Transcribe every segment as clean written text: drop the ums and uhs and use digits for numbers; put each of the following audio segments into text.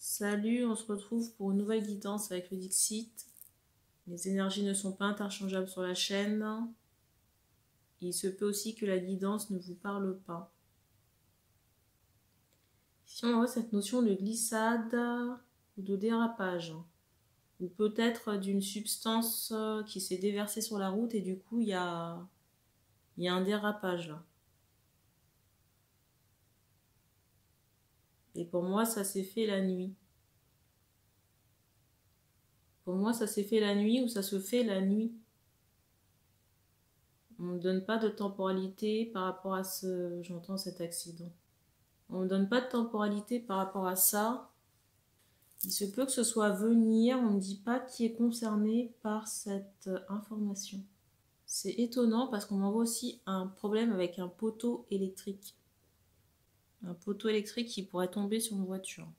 Salut, on se retrouve pour une nouvelle guidance avec le Dixit. Les énergies ne sont pas interchangeables sur la chaîne. Il se peut aussi que la guidance ne vous parle pas. Si on voit cette notion de glissade ou de dérapage, ou peut-être d'une substance qui s'est déversée sur la route et du coup il y a un dérapage là. Et pour moi ça s'est fait la nuit. Pour moi ça s'est fait la nuit ou ça se fait la nuit. On ne me donne pas de temporalité par rapport à j'entends cet accident. On ne me donne pas de temporalité par rapport à ça. Il se peut que ce soit à venir, on ne dit pas qui est concerné par cette information. C'est étonnant parce qu'on m'envoie aussi un problème avec un poteau électrique. Un poteau électrique qui pourrait tomber sur une voiture.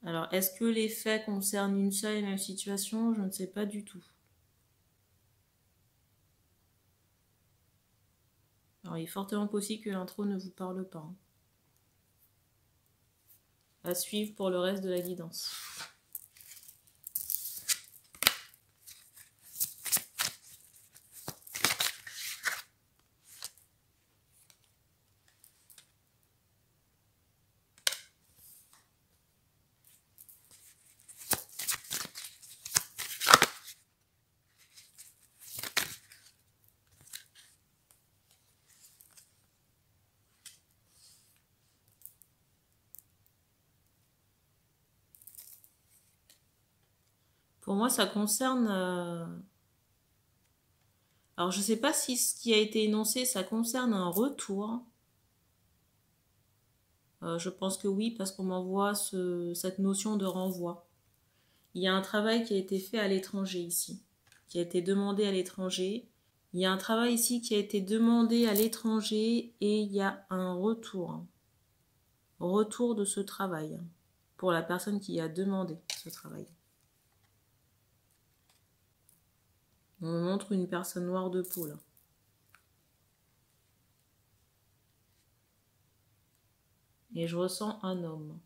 Alors, est-ce que les faits concernent une seule et même situation? Je ne sais pas du tout. Alors, il est fortement possible que l'intro ne vous parle pas. À suivre pour le reste de la guidance. Pour moi, ça concerne... Alors, je ne sais pas si ce qui a été énoncé, ça concerne un retour. Je pense que oui, parce qu'on m'envoie cette notion de renvoi. Il y a un travail qui a été fait à l'étranger ici, qui a été demandé à l'étranger. Il y a un travail ici qui a été demandé à l'étranger et il y a un retour. Retour de ce travail pour la personne qui a demandé ce travail. On me montre une personne noire de peau là. Et je ressens un homme.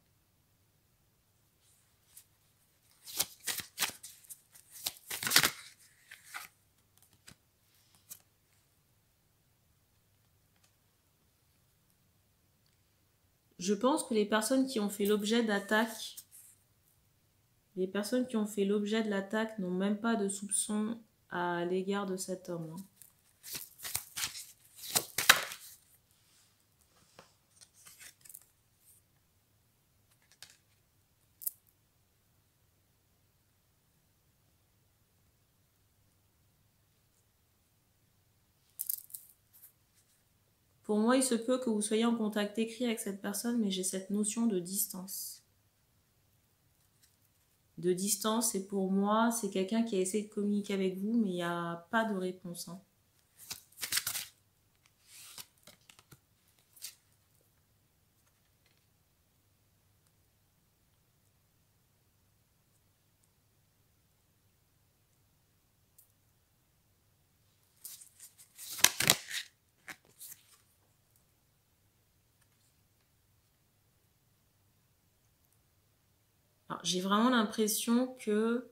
Je pense que les personnes qui ont fait l'objet d'attaques, les personnes qui ont fait l'objet de l'attaque n'ont même pas de soupçon à l'égard de cet homme. Pour moi, il se peut que vous soyez en contact écrit avec cette personne, mais j'ai cette notion de distance. De distance, et pour moi, c'est quelqu'un qui a essayé de communiquer avec vous, mais il n'y a pas de réponse. J'ai vraiment l'impression que,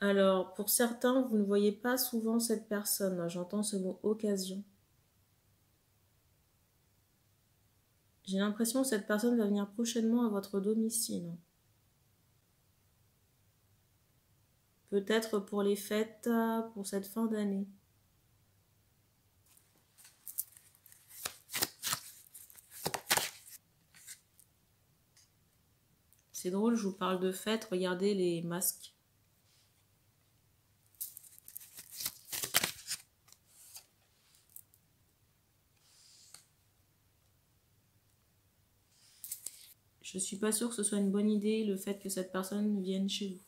alors pour certains, vous ne voyez pas souvent cette personne. J'entends ce mot occasion. J'ai l'impression que cette personne va venir prochainement à votre domicile. Peut-être pour les fêtes, pour cette fin d'année. C'est drôle, je vous parle de fêtes, regardez les masques. Je ne suis pas sûre que ce soit une bonne idée, le fait que cette personne vienne chez vous.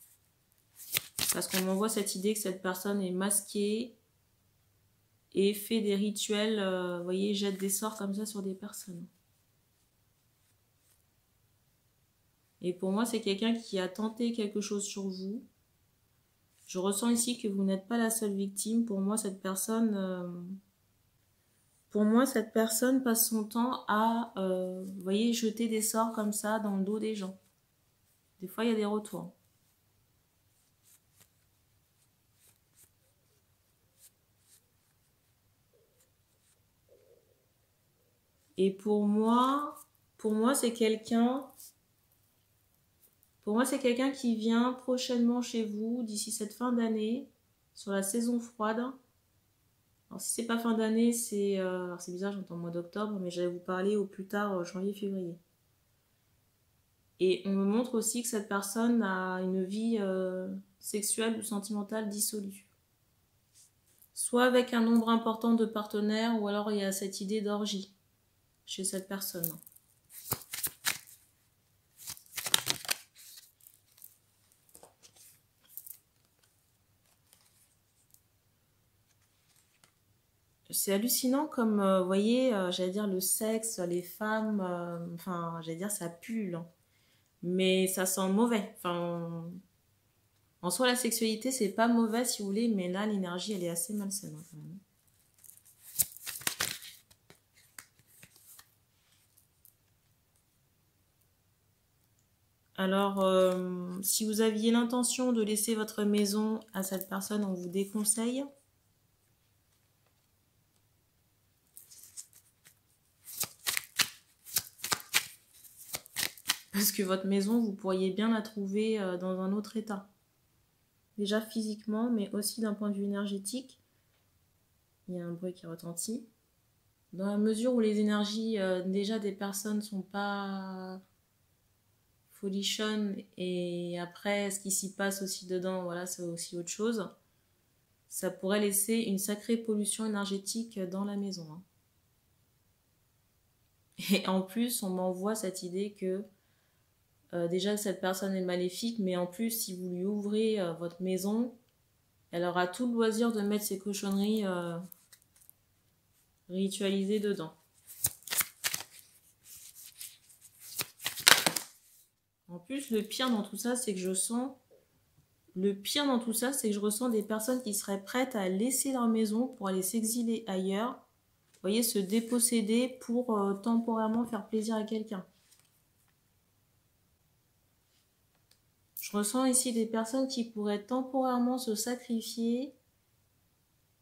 Parce qu'on m'envoie cette idée que cette personne est masquée et fait des rituels, vous voyez, jette des sorts comme ça sur des personnes. Et pour moi, c'est quelqu'un qui a tenté quelque chose sur vous. Je ressens ici que vous n'êtes pas la seule victime. Pour moi, cette personne Pour moi, cette personne passe son temps à, vous voyez, jeter des sorts comme ça dans le dos des gens. Des fois, il y a des retours. Et pour moi, c'est quelqu'un... Pour moi, c'est quelqu'un qui vient prochainement chez vous, d'ici cette fin d'année, sur la saison froide. Alors, si c'est pas fin d'année, c'est bizarre, j'entends le mois d'octobre, mais j'allais vous parler au plus tard, janvier-février. Et on me montre aussi que cette personne a une vie sexuelle ou sentimentale dissolue. Soit avec un nombre important de partenaires, ou alors il y a cette idée d'orgie chez cette personne. C'est hallucinant comme, vous voyez, j'allais dire le sexe, les femmes, enfin, j'allais dire ça pue, là. Mais ça sent mauvais. Enfin, en soi, la sexualité, c'est pas mauvais si vous voulez, mais là, l'énergie, elle est assez malsaine, hein, quand même. Alors, si vous aviez l'intention de laisser votre maison à cette personne, on vous déconseille. Parce que votre maison, vous pourriez bien la trouver dans un autre état. Déjà physiquement, mais aussi d'un point de vue énergétique. Il y a un bruit qui retentit. Dans la mesure où les énergies déjà des personnes sont pas folichonnes, et après ce qui s'y passe aussi dedans, voilà, c'est aussi autre chose. Ça pourrait laisser une sacrée pollution énergétique dans la maison, hein. Et en plus, on m'envoie cette idée que déjà que cette personne est maléfique, mais en plus, si vous lui ouvrez votre maison, elle aura tout le loisir de mettre ses cochonneries ritualisées dedans. En plus, le pire dans tout ça, c'est que je ressens des personnes qui seraient prêtes à laisser leur maison pour aller s'exiler ailleurs. Vous voyez, se déposséder pour temporairement faire plaisir à quelqu'un. Je ressens ici des personnes qui pourraient temporairement se sacrifier,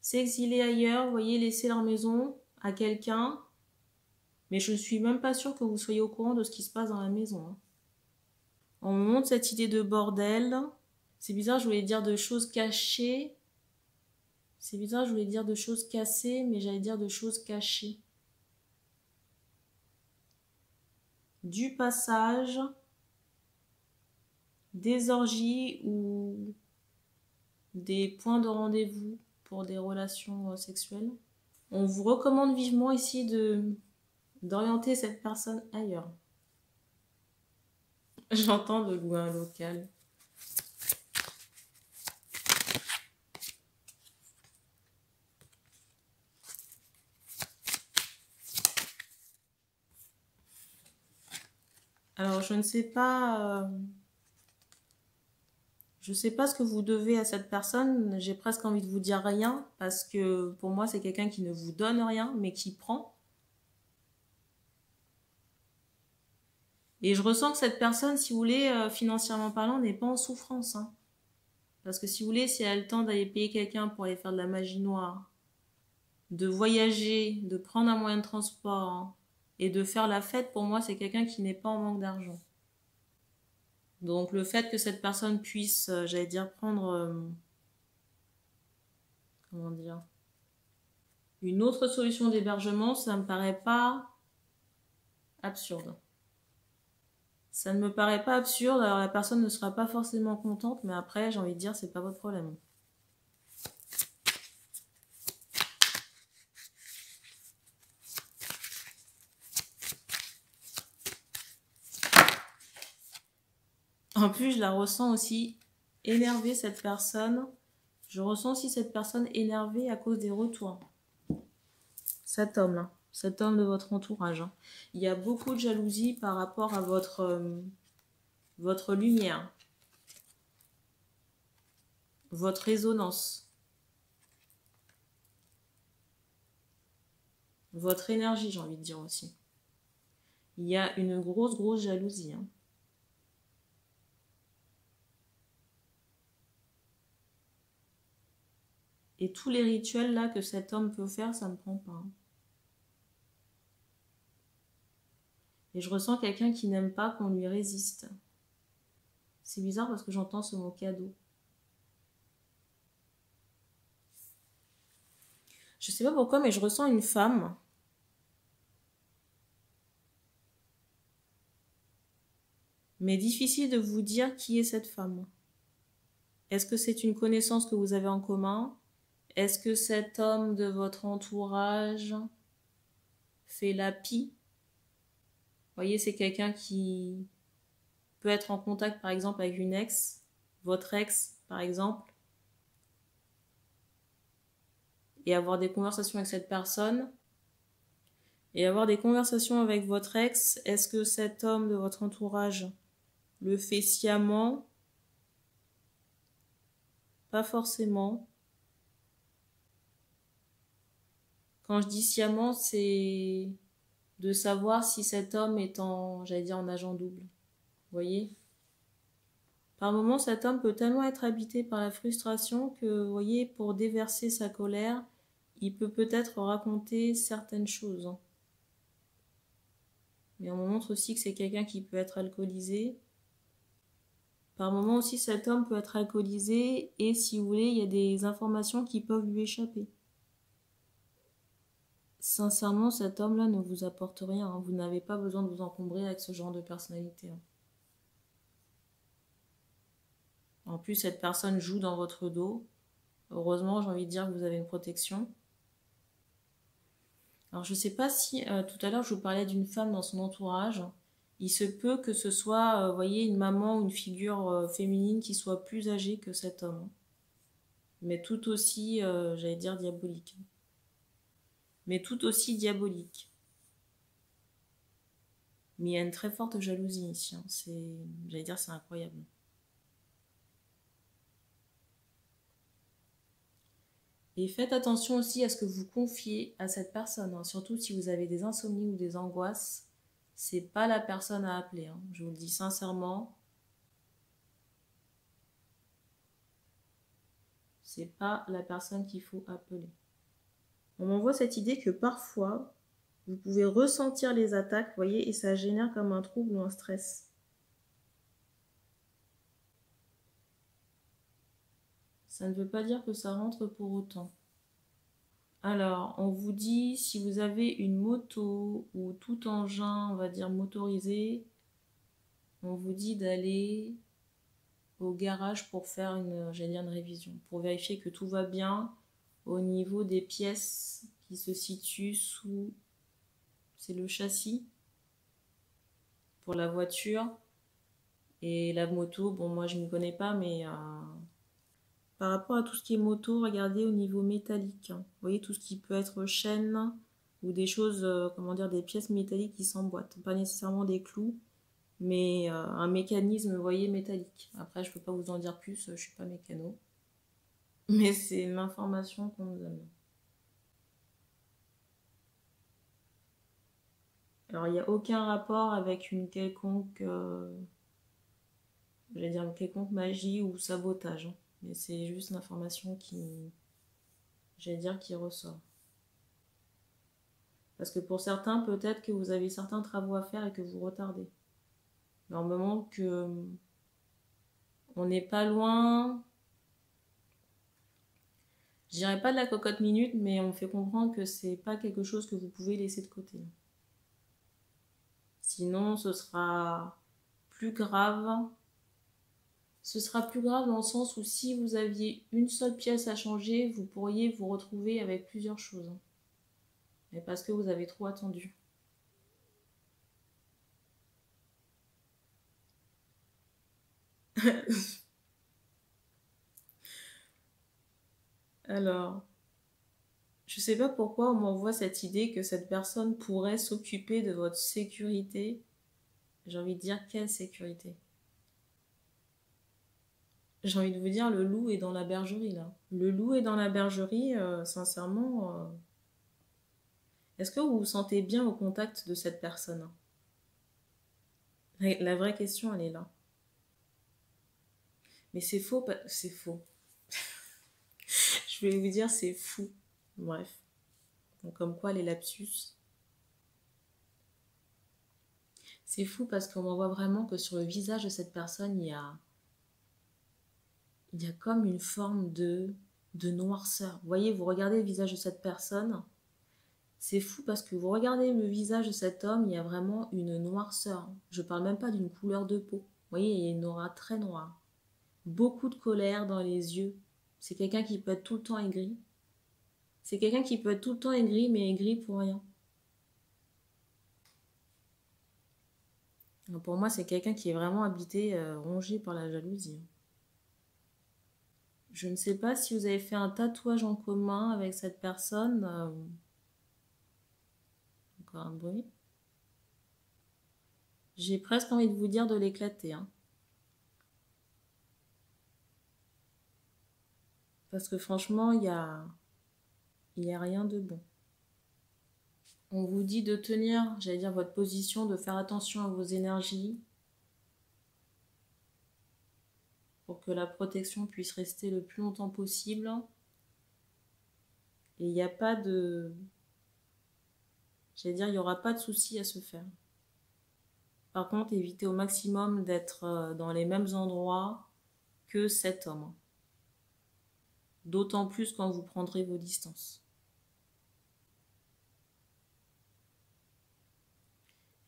s'exiler ailleurs, vous voyez, laisser leur maison à quelqu'un. Mais je ne suis même pas sûre que vous soyez au courant de ce qui se passe dans la maison, hein. On me montre cette idée de bordel. C'est bizarre, je voulais dire de choses cachées. C'est bizarre, je voulais dire de choses cassées, mais j'allais dire de choses cachées. Du passage, des orgies ou des points de rendez-vous pour des relations sexuelles. On vous recommande vivement ici d'orienter cette personne ailleurs. J'entends de louer un local. Alors, je ne sais pas... je sais pas ce que vous devez à cette personne. J'ai presque envie de vous dire rien, parce que pour moi, c'est quelqu'un qui ne vous donne rien, mais qui prend. Et je ressens que cette personne, si vous voulez, financièrement parlant, n'est pas en souffrance, hein. Parce que si vous voulez, si elle a le temps d'aller payer quelqu'un pour aller faire de la magie noire, de voyager, de prendre un moyen de transport, hein, et de faire la fête, pour moi, c'est quelqu'un qui n'est pas en manque d'argent. Donc le fait que cette personne puisse, j'allais dire, prendre, comment dire, une autre solution d'hébergement, ça me paraît pas absurde. Ça ne me paraît pas absurde, alors la personne ne sera pas forcément contente, mais après, j'ai envie de dire, c'est pas votre problème. En plus, je la ressens aussi énervée, cette personne. Je ressens aussi cette personne énervée à cause des retours. Cet homme, là. Cet homme de votre entourage, hein. Il y a beaucoup de jalousie par rapport à votre lumière. Votre résonance. Votre énergie, j'ai envie de dire aussi. Il y a une grosse jalousie. Hein. Et tous les rituels là que cet homme peut faire, ça ne me prend pas. Hein. Et je ressens quelqu'un qui n'aime pas qu'on lui résiste. C'est bizarre parce que j'entends ce mot cadeau. Je sais pas pourquoi, mais je ressens une femme. Mais difficile de vous dire qui est cette femme. Est-ce que c'est une connaissance que vous avez en commun? Est-ce que cet homme de votre entourage fait la pie? Vous voyez, c'est quelqu'un qui peut être en contact par exemple avec une ex, votre ex par exemple, et avoir des conversations avec cette personne, et avoir des conversations avec votre ex. Est-ce que cet homme de votre entourage le fait sciemment? Pas forcément. Quand je dis sciemment, c'est de savoir si cet homme est en, j'allais dire, en agent double. Vous voyez? Par moments, cet homme peut tellement être habité par la frustration que, vous voyez, pour déverser sa colère, il peut peut-être raconter certaines choses. Mais on me montre aussi que c'est quelqu'un qui peut être alcoolisé. Par moments aussi, cet homme peut être alcoolisé et, si vous voulez, il y a des informations qui peuvent lui échapper. Sincèrement, cet homme-là ne vous apporte rien. Hein. Vous n'avez pas besoin de vous encombrer avec ce genre de personnalité. Hein. En plus, cette personne joue dans votre dos. Heureusement, j'ai envie de dire que vous avez une protection. Alors, je ne sais pas si tout à l'heure, je vous parlais d'une femme dans son entourage. Il se peut que ce soit, vous voyez, une maman ou une figure féminine qui soit plus âgée que cet homme. Hein. Mais tout aussi, j'allais dire, diabolique. Mais tout aussi diabolique. Mais il y a une très forte jalousie ici. Hein. J'allais dire, c'est incroyable. Et faites attention aussi à ce que vous confiez à cette personne. Hein. Surtout si vous avez des insomnies ou des angoisses. C'est pas la personne à appeler. Hein. Je vous le dis sincèrement. C'est pas la personne qu'il faut appeler. On m'envoie cette idée que parfois, vous pouvez ressentir les attaques, vous voyez, et ça génère comme un trouble ou un stress. Ça ne veut pas dire que ça rentre pour autant. Alors, on vous dit, si vous avez une moto ou tout engin, on va dire motorisé, on vous dit d'aller au garage pour faire une révision, pour vérifier que tout va bien au niveau des pièces qui se situent sous, c'est le châssis pour la voiture et la moto. Bon, moi je ne m'y connais pas, mais par rapport à tout ce qui est moto, regardez au niveau métallique. Hein. Vous voyez tout ce qui peut être chaîne ou des choses, comment dire, des pièces métalliques qui s'emboîtent, pas nécessairement des clous. Mais un mécanisme, vous voyez, métallique. Après, je peux pas vous en dire plus, je suis pas mécano. Mais c'est l'information qu'on nous donne. Alors, il n'y a aucun rapport avec une quelconque, j'allais dire une quelconque magie ou sabotage. Hein. Mais c'est juste l'information qui, j'allais dire, qui ressort. Parce que pour certains, peut-être que vous avez certains travaux à faire et que vous retardez. Mais en moment que on n'est pas loin, je dirais pas de la cocotte minute, mais on me fait comprendre que c'est pas quelque chose que vous pouvez laisser de côté. Sinon, ce sera plus grave. Ce sera plus grave dans le sens où si vous aviez une seule pièce à changer, vous pourriez vous retrouver avec plusieurs choses. Mais parce que vous avez trop attendu. Alors, je sais pas pourquoi on m'envoie cette idée que cette personne pourrait s'occuper de votre sécurité. J'ai envie de dire quelle sécurité? J'ai envie de vous dire, le loup est dans la bergerie là. Le loup est dans la bergerie, sincèrement, Est-ce que vous vous sentez bien au contact de cette personne? La vraie question, elle est là. Mais c'est faux, c'est faux. Je vais vous dire, c'est fou. Bref. Donc, comme quoi, les lapsus. C'est fou parce qu'on voit vraiment que sur le visage de cette personne, il y a comme une forme de noirceur. Vous voyez, vous regardez le visage de cette personne, c'est fou parce que vous regardez le visage de cet homme, il y a vraiment une noirceur. Je parle même pas d'une couleur de peau. Vous voyez, il y a une aura très noire. Beaucoup de colère dans les yeux. C'est quelqu'un qui peut être tout le temps aigri. C'est quelqu'un qui peut être tout le temps aigri, mais aigri pour rien. Alors pour moi, c'est quelqu'un qui est vraiment habité, rongé par la jalousie. Je ne sais pas si vous avez fait un tatouage en commun avec cette personne. Encore un bruit. J'ai presque envie de vous dire de l'éclater. Hein. Parce que franchement, il y a rien de bon. On vous dit de tenir, j'allais dire, votre position, de faire attention à vos énergies pour que la protection puisse rester le plus longtemps possible. Et il n'y a pas de... J'allais dire, il n'y aura pas de souci à se faire. Par contre, évitez au maximum d'être dans les mêmes endroits que cet homme. D'autant plus quand vous prendrez vos distances.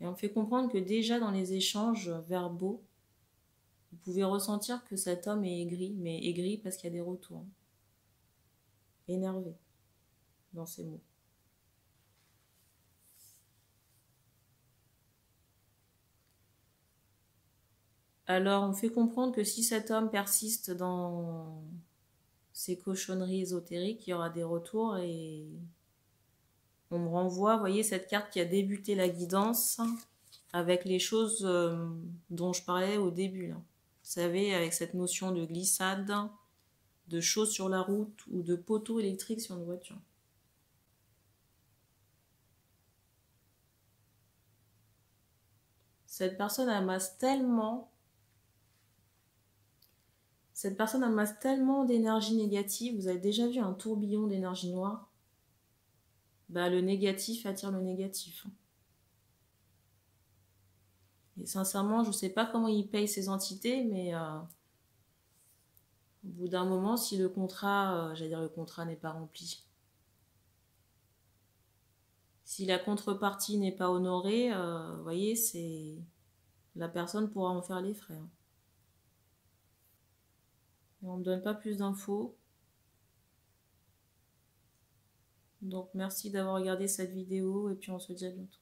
Et on fait comprendre que déjà dans les échanges verbaux, vous pouvez ressentir que cet homme est aigri, mais aigri parce qu'il y a des retours. Énervé dans ses mots. Alors, on fait comprendre que si cet homme persiste dans ses cochonneries ésotériques, il y aura des retours et on me renvoie, vous voyez, cette carte qui a débuté la guidance avec les choses dont je parlais au début. Là. Vous savez, avec cette notion de glissade, de choses sur la route ou de poteaux électriques sur une voiture. Cette personne amasse tellement d'énergie négative. Vous avez déjà vu un tourbillon d'énergie noire? Bah, le négatif attire le négatif. Et sincèrement, je ne sais pas comment il paye ces entités, mais au bout d'un moment, si le contrat, j'allais dire le contrat n'est pas rempli, si la contrepartie n'est pas honorée, vous voyez, la personne pourra en faire les frais. Hein. Et on ne me donne pas plus d'infos. Donc merci d'avoir regardé cette vidéo et puis on se dit à bientôt.